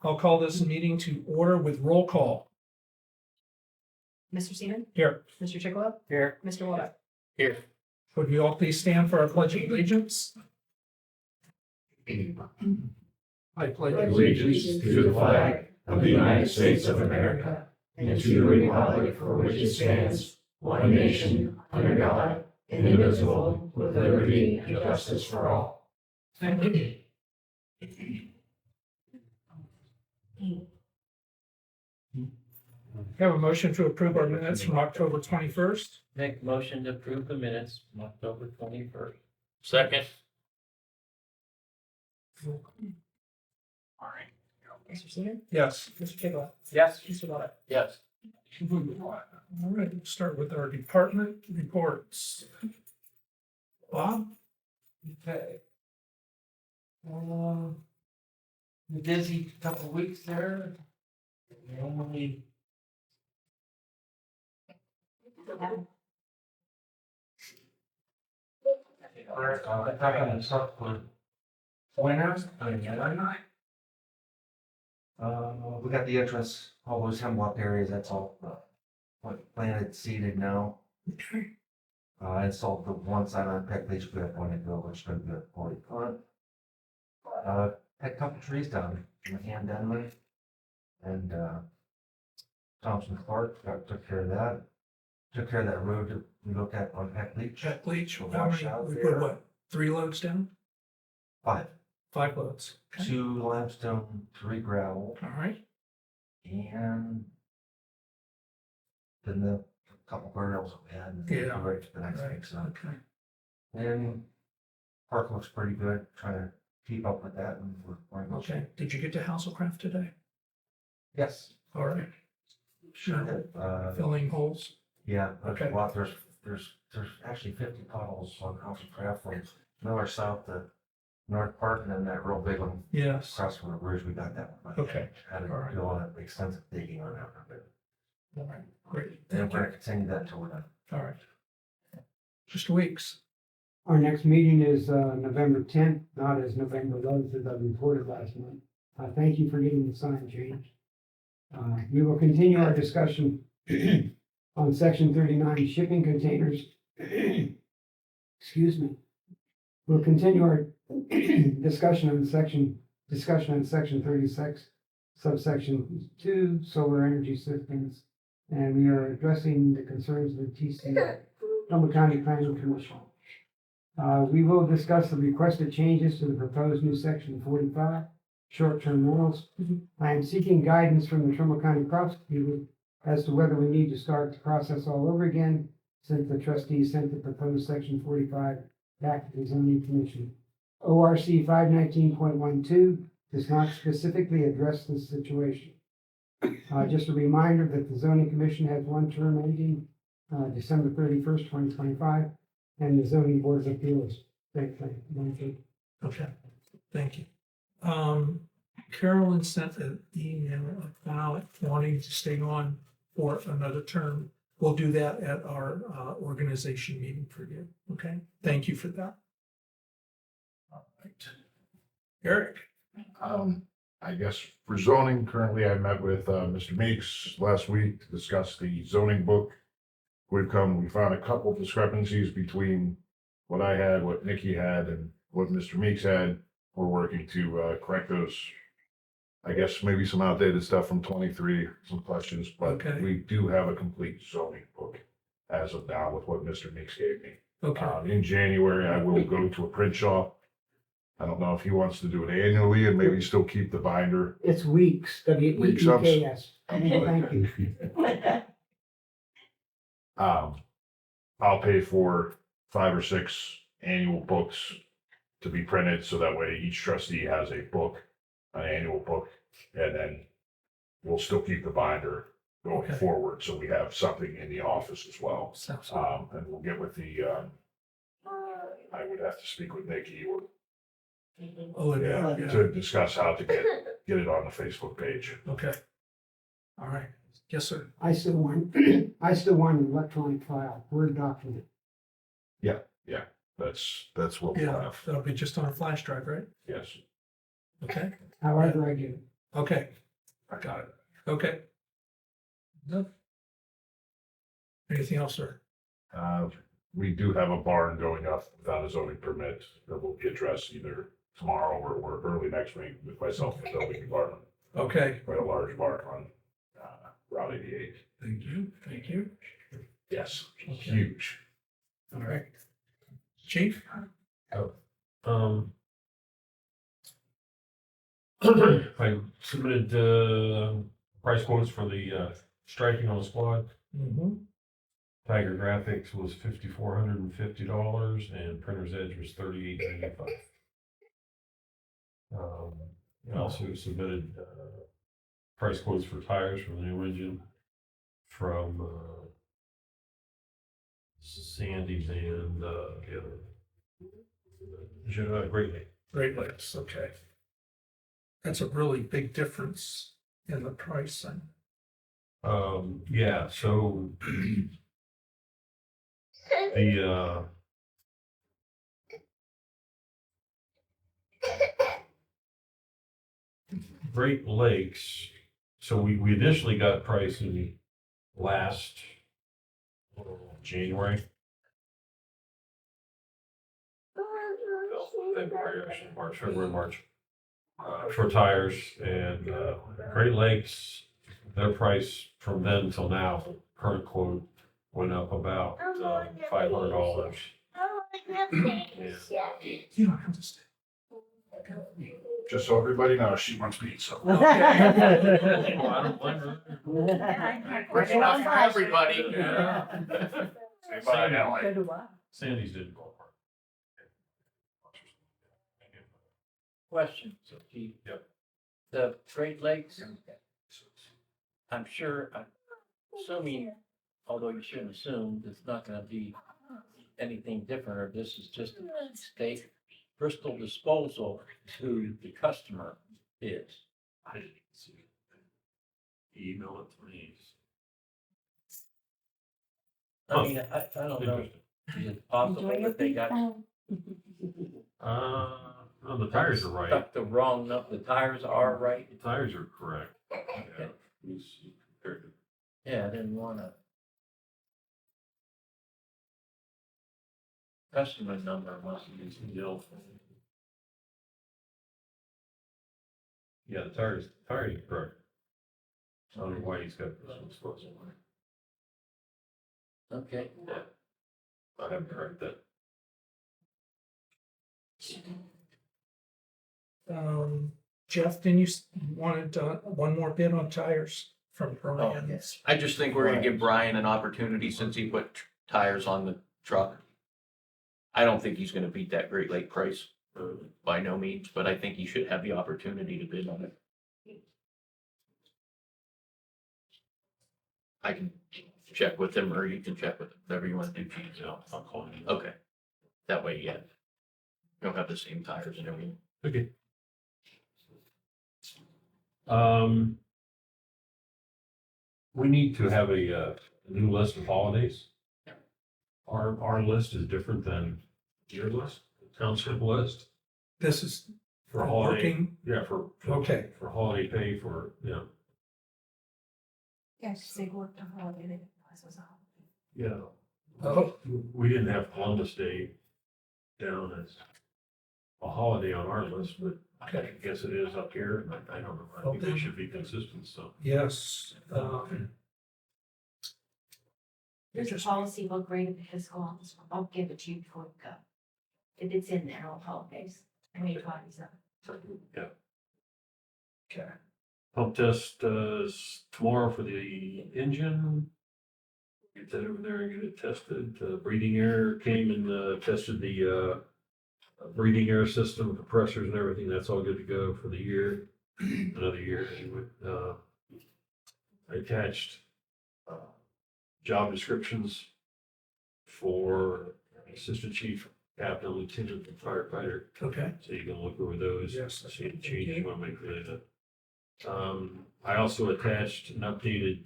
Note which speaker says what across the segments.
Speaker 1: I'll call this meeting to order with roll call.
Speaker 2: Mr. Seaman?
Speaker 1: Here.
Speaker 2: Mr. Chicolo?
Speaker 1: Here.
Speaker 2: Mr. Waldeck?
Speaker 1: Here. Would we all please stand for our pledge of allegiance? I pledge
Speaker 3: Allegiance to the flag of the United States of America and to the republic for which it stands, one nation, under God, indivisible, with liberty and justice for all.
Speaker 1: Thank you. Have a motion to approve our minutes from October 21st.
Speaker 4: Make motion to approve the minutes from October 21st.
Speaker 3: Second.
Speaker 1: All right.
Speaker 2: Mr. Seaman?
Speaker 1: Yes.
Speaker 2: Mr. Chicolo?
Speaker 4: Yes.
Speaker 2: Mr. Waldeck?
Speaker 4: Yes.
Speaker 1: All right, we'll start with our department reports. Bob?
Speaker 5: Okay. Busy couple weeks there. Only. We got the entrance, all those hemlock areas, that's all planted, seeded now. Installed the one side on Peck Leach, we have one to go, which is gonna be a quality plant. Had a couple trees down in Denver. And, Thompson Clark took care of that. Took care of that road that we looked at on Peck Leach.
Speaker 1: Check bleach.
Speaker 5: We'll
Speaker 1: How
Speaker 5: wash
Speaker 1: many,
Speaker 5: out
Speaker 1: we
Speaker 5: there.
Speaker 1: put what, 3 loads down?
Speaker 5: 5,
Speaker 1: 5 loads. Okay.
Speaker 5: 2 limestone, 3 gravel,
Speaker 1: All right.
Speaker 5: and then the couple burials we had. And
Speaker 1: Yeah.
Speaker 5: Right for the next
Speaker 1: Right.
Speaker 5: week, so.
Speaker 1: Okay.
Speaker 5: And park looks pretty good, trying to keep up with that, and we're in good shape.
Speaker 1: Okay. Did you get to Hasselcraft today?
Speaker 5: Yes.
Speaker 1: All right. Sure. Filling holes.
Speaker 5: Yeah, there's
Speaker 1: Okay.
Speaker 5: a lot, there's actually 50 puddles on House of Craft from north, south to North Park, and then that real big one
Speaker 1: Yes.
Speaker 5: across from the bridge, we got that one.
Speaker 1: Okay.
Speaker 5: Had to
Speaker 1: All right.
Speaker 5: do all that extensive digging on that one,
Speaker 1: All right. Great.
Speaker 5: and
Speaker 1: Thank
Speaker 5: we're
Speaker 1: you.
Speaker 5: gonna continue that till we're done.
Speaker 1: All right. Just weeks.
Speaker 6: Our next meeting is November 10th, not as November 11th as I reported last month. Thank you for getting the sign changed. We will continue our discussion on section 39 shipping containers. Excuse me. We'll continue our discussion on section 36, subsection 2, solar energy systems. And we are addressing the concerns of the Trumbull County Planning Commission. We will discuss the requested changes to the proposed new section 45, short-term rentals. I am seeking guidance from the Trumbull County prosecutor as to whether we need to start the process all over again, since the trustees sent the proposed section 45 back to the zoning commission. ORC 519.12 does not specifically address this situation. Just a reminder that the zoning commission has one term ending December 31st, 2025. And the zoning board of appeals. Thank you.
Speaker 1: Okay. Thank you. Carolyn sent an email about wanting to stay on for another term. We'll do that at our organization meeting for you. Okay. Thank you for that. All right. Eric.
Speaker 7: I guess for zoning, currently I met with Mr. Meeks last week to discuss the zoning book. We found a couple discrepancies between what I had, what Nikki had, and what Mr. Meeks had. We're working to correct those. I guess maybe some outdated stuff from 23, some questions, but
Speaker 1: Okay.
Speaker 7: we do have a complete zoning book as of now with what Mr. Meeks gave me.
Speaker 1: Okay.
Speaker 7: In January, I will go to a print shop. I don't know if he wants to do it annually and maybe still keep the binder.
Speaker 6: It's weeks, WEEKS. Thank you.
Speaker 7: I'll pay for 5 or 6 annual books to be printed, so that way each trustee has a book, an annual book, and then we'll still keep the binder going
Speaker 1: Okay.
Speaker 7: forward, so we have something in the office as well.
Speaker 1: Sounds good.
Speaker 7: And we'll get with the, I would have to speak with Nikki or
Speaker 1: Oh, yeah.
Speaker 7: to discuss how to get it on the Facebook page.
Speaker 1: Okay. All right. Yes, sir.
Speaker 6: I still want an electronic file, Word document.
Speaker 7: That's what we'll
Speaker 1: Yeah.
Speaker 7: have,
Speaker 1: That'll be just on a flash drive, right?
Speaker 7: yes.
Speaker 1: Okay.
Speaker 6: However I get it.
Speaker 1: Okay, I got it. Okay. No. Anything else, sir?
Speaker 7: We do have a barn going up without a zoning permit that will be addressed either tomorrow or early next week with myself and the building department.
Speaker 1: Okay,
Speaker 7: Quite a large barn on Route 88.
Speaker 1: thank you, thank you.
Speaker 7: Yes,
Speaker 1: Okay.
Speaker 7: huge.
Speaker 1: All right. Chief?
Speaker 3: I submitted, price quotes for the, striking on the squad.
Speaker 1: Mm-hmm.
Speaker 3: Tiger Graphics was $5,450 and Printer's Edge was $38.95. I also submitted, price quotes for tires for the new engine from, Sandy's and, the other, Great Lake.
Speaker 1: Great Lakes, okay. That's a really big difference in the pricing.
Speaker 3: Yeah, so the, Great Lakes, so we initially got pricing last January. February, actually, March, for tires and, Great Lakes, their price from then till now, current quote, went up about, $500.
Speaker 1: You don't have to stay.
Speaker 7: Just so everybody knows, she wants pizza.
Speaker 3: Well, I don't blame her.
Speaker 7: Bring enough for everybody. Say bye, Ally.
Speaker 2: So do I.
Speaker 3: Sandy's didn't go for
Speaker 4: Question, so Chief.
Speaker 3: Yep.
Speaker 4: The Great Lakes, I'm sure, I'm assuming, although you shouldn't assume, it's not gonna be anything different, or this is just a state Bristol disposal to the customer is.
Speaker 3: I didn't see it. Email it to me.
Speaker 4: I mean, I don't know,
Speaker 3: Interesting.
Speaker 4: is it possible that they got
Speaker 3: No, the tires are right.
Speaker 4: stuck the wrong, the tires are right?
Speaker 3: The tires are correct.
Speaker 4: Okay.
Speaker 3: Compared to-
Speaker 4: Yeah, I didn't wanna. Customer number must be still.
Speaker 3: Yeah, the tires are correct. I don't know why he's got this one supposed to.
Speaker 4: Okay.
Speaker 3: I haven't heard that.
Speaker 1: Jeff, didn't you wanted one more bid on tires from Brian?
Speaker 4: yes.
Speaker 8: I just think we're gonna give Brian an opportunity since he put tires on the truck. I don't think he's gonna beat that Great Lake price, by no means, but I think he should have the opportunity to bid on it. I can check with him, or you can check with him, whatever you wanna do, Chief.
Speaker 3: Yeah, I'll call him.
Speaker 8: Okay. That way, yeah. You don't have the same tires and everything.
Speaker 3: Okay. We need to have a new list of holidays. Our list is different than your list, the township list
Speaker 1: This is
Speaker 3: for holiday.
Speaker 1: working,
Speaker 3: Yeah, for
Speaker 1: okay,
Speaker 3: for holiday pay for,
Speaker 2: Yes, they worked on holiday. This was a holiday.
Speaker 1: oh,
Speaker 3: we didn't have Columbus Day down as a holiday on our list, but I
Speaker 1: okay,
Speaker 3: guess it is up here. I don't know. I think they should be consistent, so.
Speaker 1: yes,
Speaker 2: There's a policy book right at the fiscal office. I'll give it to you before we go. If it's in there, all holidays. I made copies of it.
Speaker 1: okay,
Speaker 3: Pump test is tomorrow for the engine. Get that over there and get it tested. Breathing air came and tested the breathing air system, compressors and everything. That's all good to go for the year, another year. I attached job descriptions for assistant chief, captain, lieutenant, and firefighter.
Speaker 1: okay,
Speaker 3: So you can look over those.
Speaker 1: Yes.
Speaker 3: See any changes you want to make for that. I also attached an updated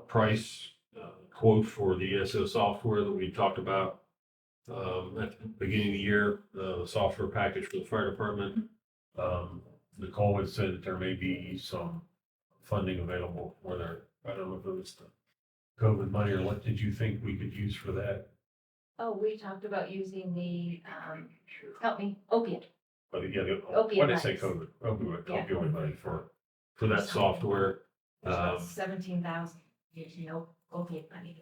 Speaker 3: price quote for the ESO software that we talked about at the beginning of the year, the software package for the fire department. Nicole had said that there may be some funding available, whether, I don't know if it was the COVID money or what did you think we could use for that?
Speaker 2: Oh, we talked about using the, help me, opiate.
Speaker 3: But again,
Speaker 2: Opioid
Speaker 3: what did I say,
Speaker 2: monies.
Speaker 3: opioid money for that software?
Speaker 2: There's about
Speaker 3: Um,
Speaker 2: 17,000 using opiate money to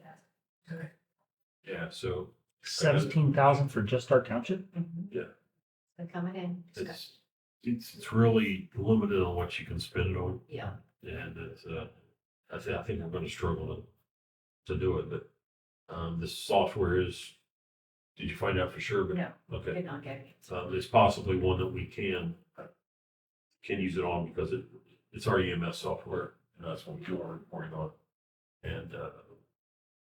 Speaker 2: that.
Speaker 3: Yeah, so
Speaker 9: 17,000 for just our township?
Speaker 2: They're coming in.
Speaker 3: it's really limited on what you can spend it on.
Speaker 2: Yeah.
Speaker 3: And it's, I think we're gonna struggle to do it, but, this software is, did you find out for sure? But-
Speaker 2: No,
Speaker 3: Okay,
Speaker 2: did not get it.
Speaker 3: it's possibly one that we can use it on because it's our EMS software, and that's what we do our reporting on. And,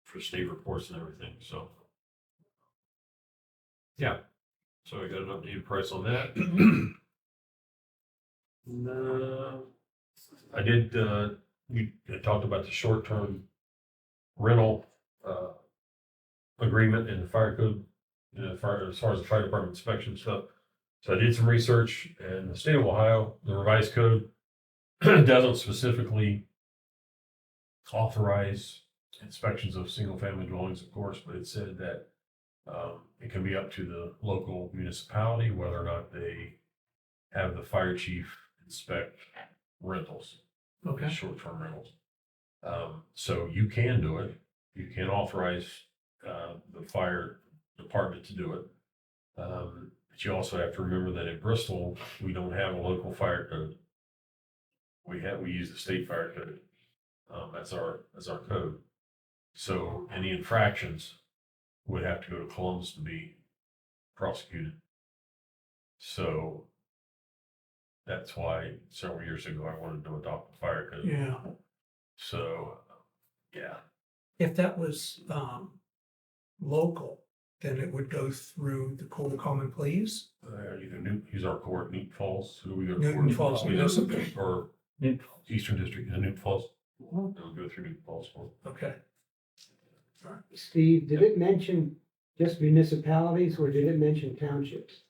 Speaker 3: for state reports and everything, so. Yeah, so I got an updated price on that. No, I did, we talked about the short-term rental, agreement in the fire code, as far as the fire department inspection stuff. So I did some research, and the state of Ohio, the revised code doesn't specifically authorize inspections of single-family dwellings, of course, but it said that it can be up to the local municipality whether or not they have the fire chief inspect rentals,
Speaker 1: Okay.
Speaker 3: short-term rentals. So you can do it. You can authorize the fire department to do it. But you also have to remember that in Bristol, we don't have a local fire code. We use the state fire code. That's our code. So any infractions would have to go to Columbus to be prosecuted. So that's why several years ago I wanted to adopt the fire code.
Speaker 1: Yeah.
Speaker 3: So, yeah,
Speaker 1: If that was local, then it would go through the Court of Common Pleas.
Speaker 3: use our court, Newton Falls, who we go to.
Speaker 1: Newton Falls Municipal.
Speaker 3: Or
Speaker 9: Newton
Speaker 3: Eastern District, Newton Falls. We'll go through Newton Falls for.
Speaker 1: Okay.
Speaker 6: Steve, did it mention just municipalities or did it mention townships?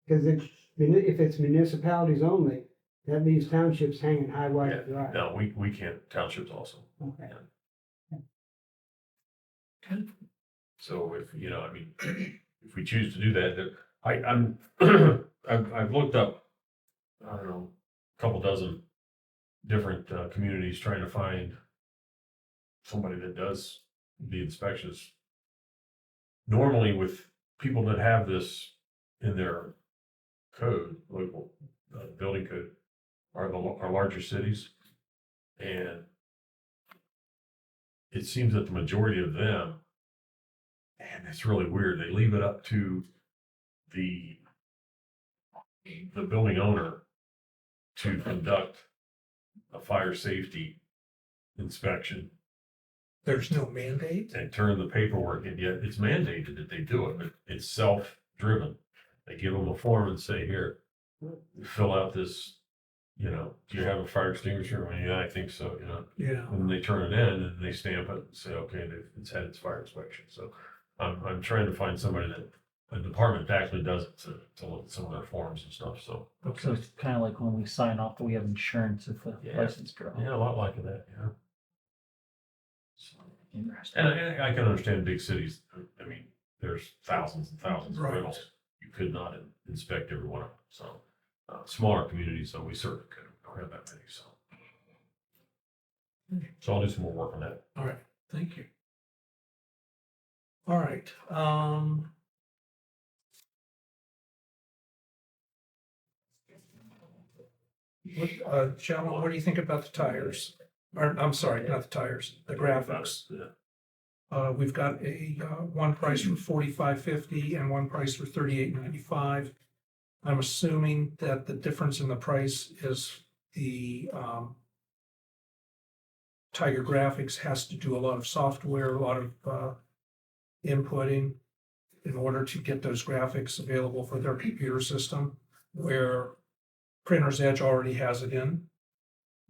Speaker 6: Because if it's municipalities only, that leaves townships hanging high, wide, and dry.
Speaker 3: No, we can't, townships also.
Speaker 6: Okay.
Speaker 3: So if, I mean, if we choose to do that, I'm, I've looked up, I don't know, a couple dozen different communities trying to find somebody that does the inspections. Normally with people that have this in their code, local building code, are larger cities. And it seems that the majority of them, and it's really weird, they leave it up to the building owner to conduct a fire safety inspection
Speaker 1: There's no mandate.
Speaker 3: and turn the paperwork in, yet it's mandated that they do it, but it's self-driven. They give them a form and say, here, fill out this, do you have a fire extinguisher? Well, yeah, I think so,
Speaker 1: Yeah.
Speaker 3: And they turn it in and they stamp it and say, okay, it's had its fire inspection. So I'm trying to find somebody that, a department that actually does it to look at some of their forms and stuff, so.
Speaker 9: So
Speaker 1: Okay.
Speaker 9: it's kind of like when we sign off that we have insurance if the
Speaker 3: Yeah.
Speaker 9: license girl.
Speaker 3: Yeah, a lot like that, yeah. So,
Speaker 9: Interesting.
Speaker 3: and I can understand big cities, I mean, there's thousands and thousands of
Speaker 1: Right.
Speaker 3: rentals. You could not inspect every one of them, so. Smaller communities, though, we certainly could, we don't have that many, so. So I'll do some more work on that.
Speaker 1: All right. Thank you. All right. Gentlemen, what do you think about the tires? Or, I'm sorry, not the tires, the graphics.
Speaker 3: Yeah.
Speaker 1: We've got a one price for $45.50 and one price for $38.95. I'm assuming that the difference in the price is the Tiger Graphics has to do a lot of software, a lot of inputting in order to get those graphics available for their computer system, where Printer's Edge already has it in.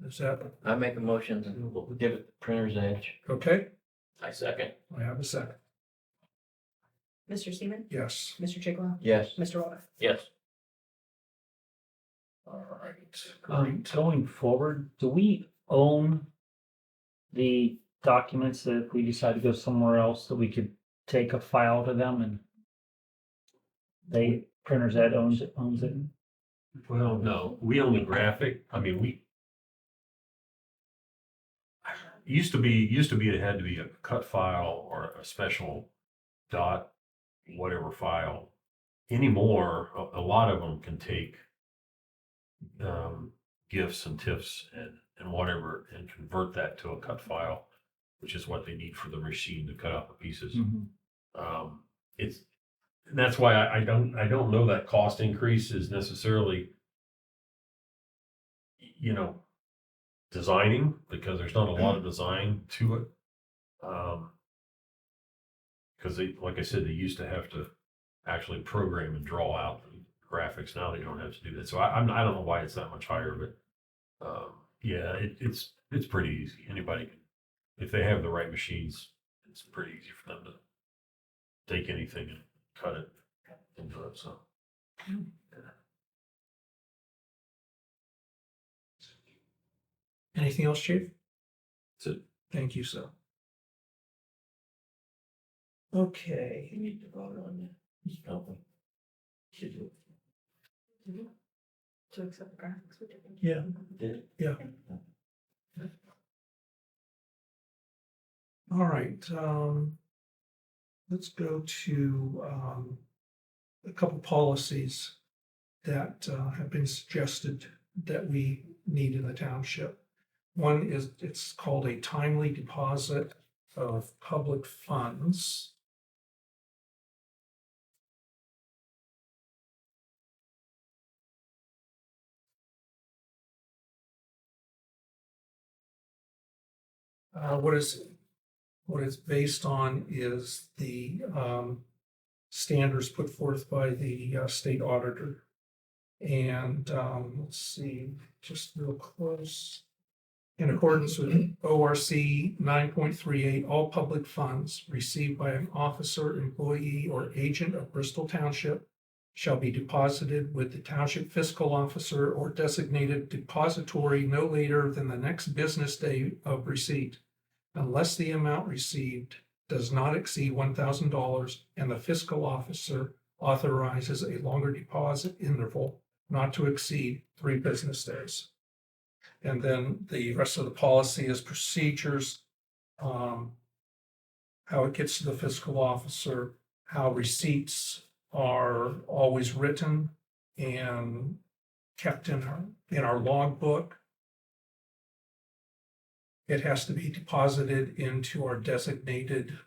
Speaker 1: Is that
Speaker 4: I make a motion to give it the printer's edge.
Speaker 1: okay?
Speaker 8: I second.
Speaker 1: I have a second.
Speaker 10: Mr. Seaman?
Speaker 1: Yes.
Speaker 10: Mr. Chigwell?
Speaker 4: Yes.
Speaker 10: Mr. Water?
Speaker 8: Yes.
Speaker 7: All right.
Speaker 9: Going forward, do we own the documents that if we decide to go somewhere else, that we could take a file to them and Printers Ed owns it?
Speaker 3: Well, no, we own the graphic. I mean, used to be, it had to be a cut file or a special dot, whatever file. Anymore, a lot of them can take GIFs and TIFFs and whatever and convert that to a cut file, which is what they need for the machine to cut out the pieces. It's, that's why I don't know that cost increase is necessarily, you know, designing, because there's not a lot of design to it. Because they, like I said, they used to have to actually program and draw out the graphics. Now they don't have to do that. So I don't know why it's that much higher, but yeah, it's pretty easy. Anybody can, if they have the right machines, it's pretty easy for them to take anything and cut it into it. So.
Speaker 1: Anything else, Chief?
Speaker 3: That's it.
Speaker 1: Thank you, sir. Okay.
Speaker 8: You need to vote on that.
Speaker 2: To accept the graphics.
Speaker 1: Yeah. Yeah. All right, let's go to a couple policies that have been suggested that we need in the township. One is, it's called a timely deposit of public funds. What it's based on is the standards put forth by the state auditor. And let's see, just real close. In accordance with ORC 9.38, all public funds received by an officer, employee, or agent of Bristol Township shall be deposited with the township fiscal officer or designated depository no later than the next business day of receipt, unless the amount received does not exceed $1,000 and the fiscal officer authorizes a longer deposit interval not to exceed 3 business days. And then the rest of the policy is procedures, how it gets to the fiscal officer, how receipts are always written and kept in our logbook. It has to be deposited into our designated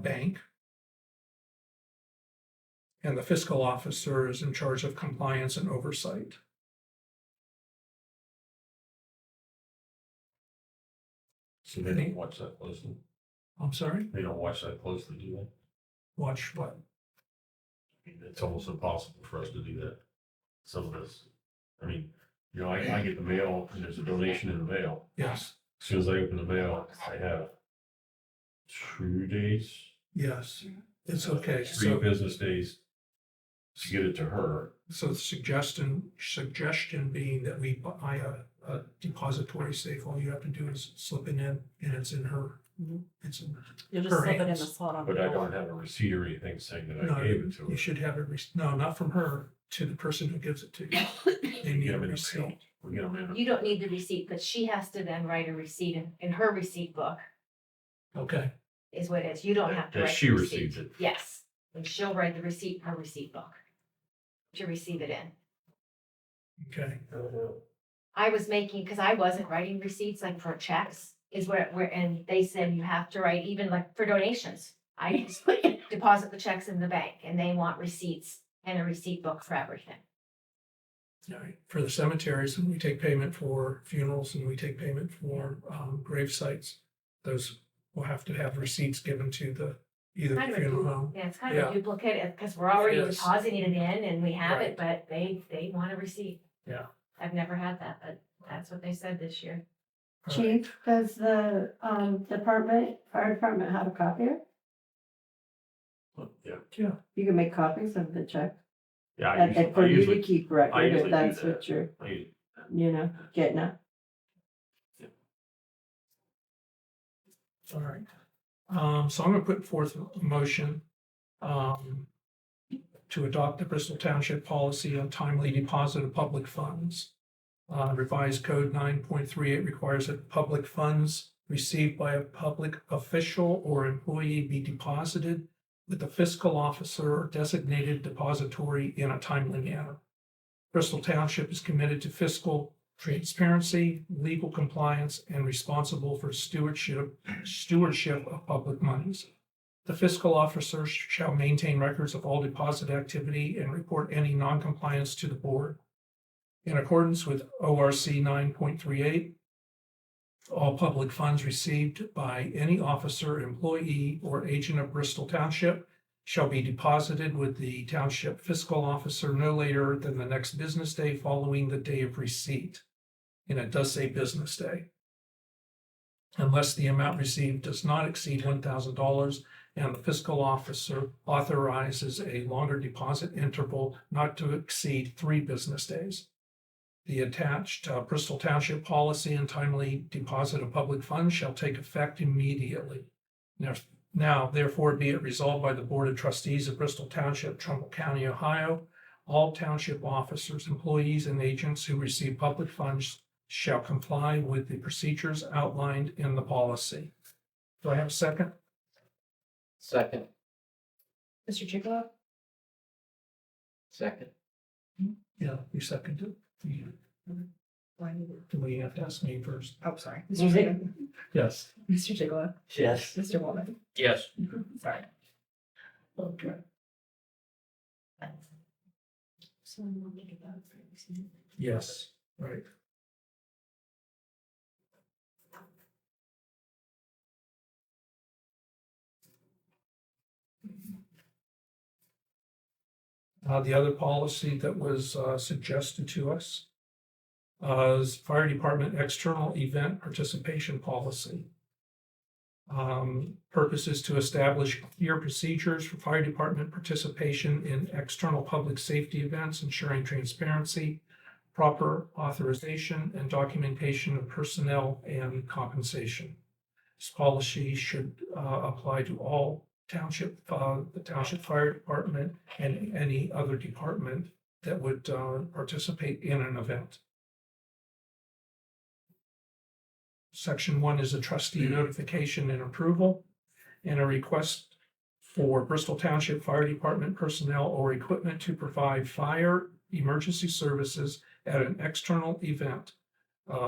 Speaker 1: bank. And the fiscal officer is in charge of compliance and oversight.
Speaker 3: So they don't watch that closely.
Speaker 1: I'm sorry,
Speaker 3: They don't watch that closely, do they?
Speaker 1: watch what?
Speaker 3: I mean, it's almost impossible for us to do that. Some of this, I mean, you know, I get the mail and there's a donation in the mail.
Speaker 1: Yes,
Speaker 3: As soon as I open the mail, I have 2 days,
Speaker 1: yes, it's okay.
Speaker 3: 3
Speaker 1: So,
Speaker 3: business days to get it to her.
Speaker 1: so the suggestion being that we buy a depository safe. All you have to do is slip it in and it's in her, it's in
Speaker 10: You just
Speaker 1: her
Speaker 10: slip it in the
Speaker 1: hands.
Speaker 10: slot on the
Speaker 3: But I
Speaker 10: door.
Speaker 3: don't have a receipt or anything saying that
Speaker 1: No,
Speaker 3: I gave it to
Speaker 1: you
Speaker 3: her.
Speaker 1: should have no, not from her, to the person who gives it to you. They
Speaker 3: We
Speaker 1: need
Speaker 3: get
Speaker 1: a
Speaker 3: them in the mail.
Speaker 1: receipt.
Speaker 3: We get them in.
Speaker 2: You don't need the receipt, but she has to then write a receipt in her receipt book,
Speaker 1: Okay,
Speaker 2: is what it is. You don't have to
Speaker 3: That
Speaker 2: write
Speaker 3: she
Speaker 2: the receipt.
Speaker 3: received it.
Speaker 2: Yes, and she'll write the receipt in her receipt book to receive it in.
Speaker 1: okay,
Speaker 2: I was making, because I wasn't writing receipts like for checks, is where, and they said you have to write even like for donations. I just deposit the checks in the bank and they want receipts and a receipt book for everything.
Speaker 1: all right. For the cemeteries, and we take payment for funerals and we take payment for grave sites, those will have to have receipts given to the either
Speaker 2: Kind of a
Speaker 1: funeral
Speaker 2: du-
Speaker 1: home.
Speaker 2: Yeah, it's kind of
Speaker 1: Yeah.
Speaker 2: a duplicate, because we're already
Speaker 1: It is.
Speaker 2: depositing it in and we have
Speaker 1: Right.
Speaker 2: it, but they want a receipt.
Speaker 1: Yeah.
Speaker 2: I've never had that, but that's what they said this year.
Speaker 1: All right.
Speaker 10: Chief, does the fire department have a copier?
Speaker 3: Yeah.
Speaker 1: Yeah,
Speaker 10: You can make copies of the check.
Speaker 3: Yeah,
Speaker 10: And for you to keep
Speaker 3: I
Speaker 10: record,
Speaker 3: usually
Speaker 10: if
Speaker 3: do
Speaker 10: that's
Speaker 3: that.
Speaker 10: what you're,
Speaker 3: I usually-
Speaker 10: getting at.
Speaker 1: All right. So I'm gonna put forth a motion, to adopt the Bristol Township policy on timely deposit of public funds. Revised code 9.38 requires that public funds received by a public official or employee be deposited with the fiscal officer or designated depository in a timely manner. Bristol Township is committed to fiscal transparency, legal compliance, and responsible for stewardship of public monies. The fiscal officer shall maintain records of all deposit activity and report any noncompliance to the board. In accordance with ORC 9.38, all public funds received by any officer, employee, or agent of Bristol Township shall be deposited with the township fiscal officer no later than the next business day following the day of receipt. And it does say business day. Unless the amount received does not exceed $1,000 and the fiscal officer authorizes a longer deposit interval not to exceed 3 business days. The attached Bristol Township policy and timely deposit of public funds shall take effect immediately. Now, therefore, be it resolved by the Board of Trustees of Bristol Township, Trumbull County, Ohio, all township officers, employees, and agents who receive public funds shall comply with the procedures outlined in the policy. Do I have a second?
Speaker 4: Second.
Speaker 2: Mr. Chiglo?
Speaker 4: Second.
Speaker 1: Yeah, you seconded. Do we have to ask me first?
Speaker 11: Oh, sorry.
Speaker 10: Was it-
Speaker 1: Yes.
Speaker 11: Mr. Chigla,
Speaker 4: Yes.
Speaker 11: Mr. Woolman,
Speaker 4: Yes.
Speaker 11: sorry.
Speaker 1: Okay. Yes, right. The other policy that was suggested to us is Fire Department External Event Participation Policy. Purpose is to establish clear procedures for fire department participation in external public safety events, ensuring transparency, proper authorization, and documentation of personnel and compensation. This policy should apply to all the township fire department and any other department that would participate in an event. Section 1 is a trustee notification and approval, and a request for Bristol Township Fire Department personnel or equipment to provide fire emergency services at an external event,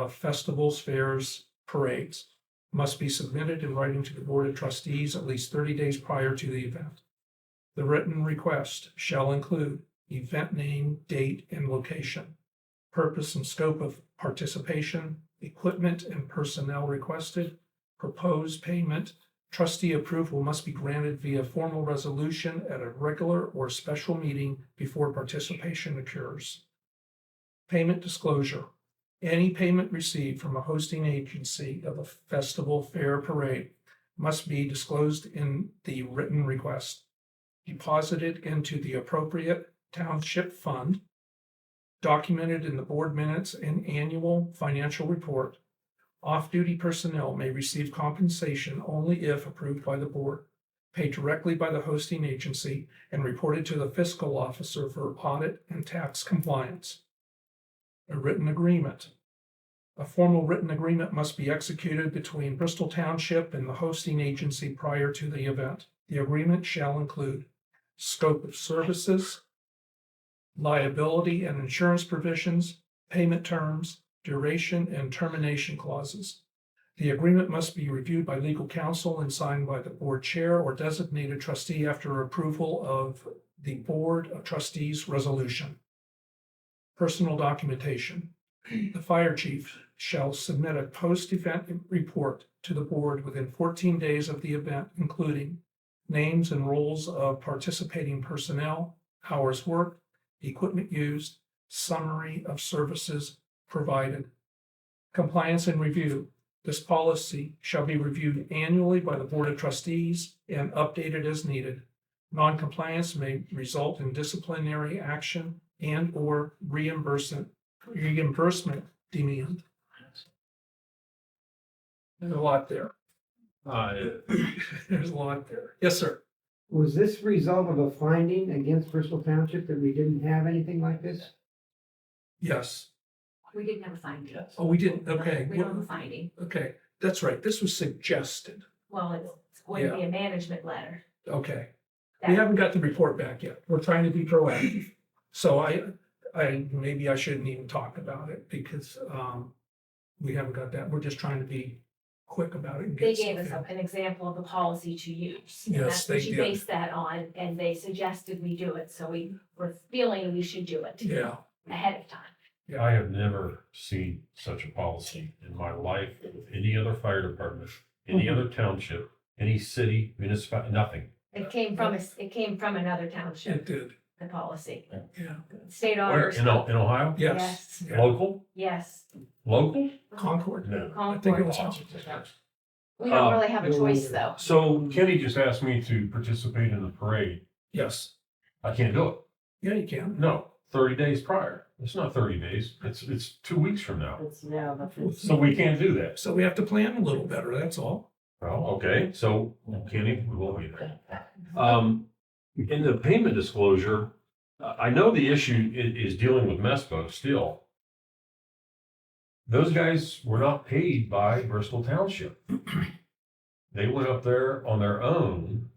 Speaker 1: festivals, fairs, parades, must be submitted in writing to the Board of Trustees at least 30 days prior to the event. The written request shall include event name, date, and location, purpose and scope of participation, equipment and personnel requested, proposed payment. Trustee approval must be granted via formal resolution at a regular or special meeting before participation occurs. Payment disclosure. Any payment received from a hosting agency of a festival, fair, parade must be disclosed in the written request, deposited into the appropriate township fund, documented in the board minutes and annual financial report. Off-duty personnel may receive compensation only if approved by the board, paid directly by the hosting agency, and reported to the fiscal officer for audit and tax compliance. A written agreement. A formal written agreement must be executed between Bristol Township and the hosting agency prior to the event. The agreement shall include scope of services, liability and insurance provisions, payment terms, duration, and termination clauses. The agreement must be reviewed by legal counsel and signed by the board chair or designated trustee after approval of the Board of Trustees resolution. Personal documentation. The fire chief shall submit a post-event report to the board within 14 days of the event, including names and roles of participating personnel, hours worked, equipment used, summary of services provided. Compliance and review. This policy shall be reviewed annually by the Board of Trustees and updated as needed. Noncompliance may result in disciplinary action and or reimbursement demand. There's a lot there. There's a lot there. Yes, sir.
Speaker 6: Was this result of a finding against Bristol Township that we didn't have anything like this?
Speaker 1: Yes.
Speaker 2: We didn't have a finding.
Speaker 1: Oh, we didn't. Okay.
Speaker 2: We don't have a finding.
Speaker 1: Okay. That's right. This was suggested.
Speaker 2: Well, it's going to be a management letter.
Speaker 1: Okay. We haven't got the report back yet. We're trying to be proactive. So maybe I shouldn't even talk about it because, we haven't got that. We're just trying to be quick about it. And
Speaker 2: They
Speaker 1: get
Speaker 2: gave us
Speaker 1: stuff in.
Speaker 2: an example of the policy to use. And
Speaker 1: Yes,
Speaker 2: that's what
Speaker 1: they
Speaker 2: you
Speaker 1: did.
Speaker 2: based that on, and they suggested we do it, so we were feeling we should do it
Speaker 1: Yeah.
Speaker 2: ahead of time.
Speaker 3: I have never seen such a policy in my life, with any other fire department, any other township, any city, municipality, nothing.
Speaker 2: It came from another township,
Speaker 1: It did.
Speaker 2: the policy.
Speaker 1: Yeah.
Speaker 2: State
Speaker 3: Where,
Speaker 2: auditors.
Speaker 3: in Ohio?
Speaker 1: Yes. Yeah.
Speaker 3: Local?
Speaker 2: Yes.
Speaker 3: Local?
Speaker 1: Concord.
Speaker 3: No.
Speaker 1: I think it was.
Speaker 2: We don't really have a choice, though.
Speaker 3: So Kenny just asked me to participate in the parade.
Speaker 1: Yes.
Speaker 3: I can't do it.
Speaker 1: Yeah, you can.
Speaker 3: No, 30 days prior. It's not 30 days. It's 2 weeks from now.
Speaker 10: It's now the 15th.
Speaker 3: So we can't do that.
Speaker 1: So we have to plan a little better, that's all.
Speaker 3: Well, okay, so Kenny, we won't be there. In the payment disclosure, I know the issue is dealing with MESPO still. Those guys were not paid by Bristol Township. They went up there on their own